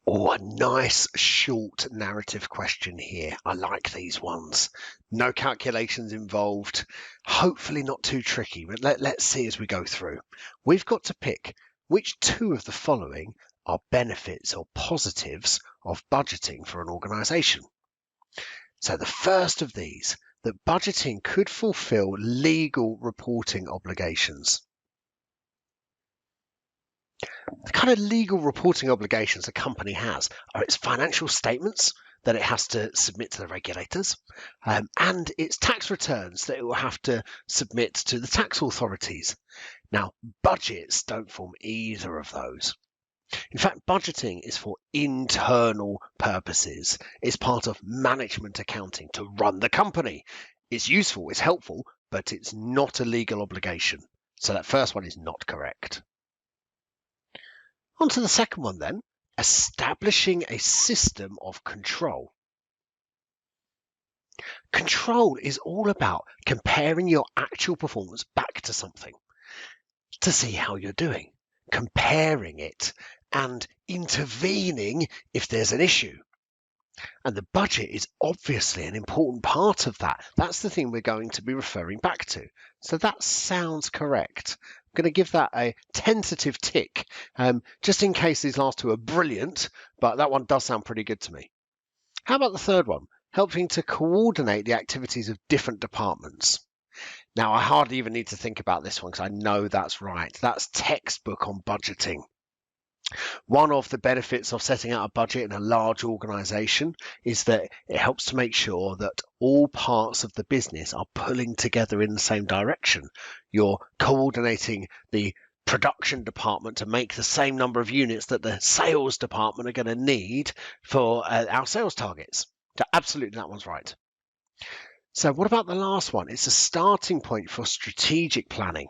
Oh, a nice short narrative question here. I like these ones. No calculations involved. Hopefully not too tricky, but let's see as we go through. We've got to pick which two of the following are benefits or positives of budgeting for an organisation. So the first of these, that budgeting could fulfil legal reporting obligations. The kind of legal reporting obligations a company has are its financial statements that it has to submit to the regulators, and its tax returns that it will have to submit to the tax authorities. Now, budgets don't form either of those. In fact, budgeting is for internal purposes. It's part of management accounting to run the company. It's useful, it's helpful, but it's not a legal obligation. So that first one is not correct. On to the second one then, establishing a system of control. Control is all about comparing your actual performance back to something to see how you're doing, comparing it and intervening if there's an issue. And the budget is obviously an important part of that. That's the thing we're going to be referring back to. So that sounds correct. I'm going to give that a tentative tick, just in case these last two are brilliant, but that one does sound pretty good to me. How about the third one? Helping to coordinate the activities of different departments. Now, I hardly even need to think about this one because I know that's right. That's textbook on budgeting. One of the benefits of setting out a budget in a large organization is that it helps to make sure that all parts of the business are pulling together in the same direction. You're coordinating the production department to make the same number of units that the sales department are going to need for our sales targets. So absolutely, that one's right. So what about the last one? It's a starting point for strategic planning.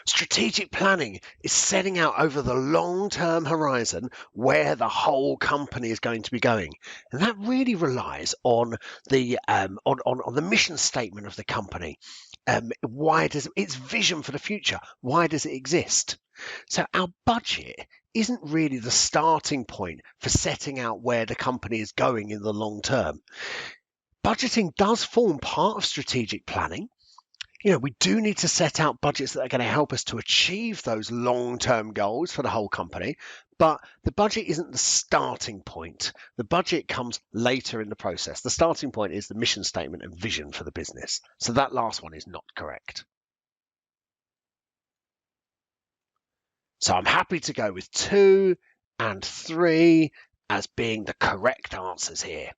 Strategic planning is setting out over the long-term horizon where the whole company is going to be going, and that really relies on the mission statement of the company. Why does its vision for the future? Why does it exist? So our budget isn't really the starting point for setting out where the company is going in the long term. Budgeting does form part of strategic planning. We do need to set out budgets that are going to help us to achieve those long-term goals for the whole company, but the budget isn't the starting point. The budget comes later in the process. The starting point is the mission statement and vision for the business. So that last one is not correct. So I'm happy to go with 2 and 3 as being the correct answers here.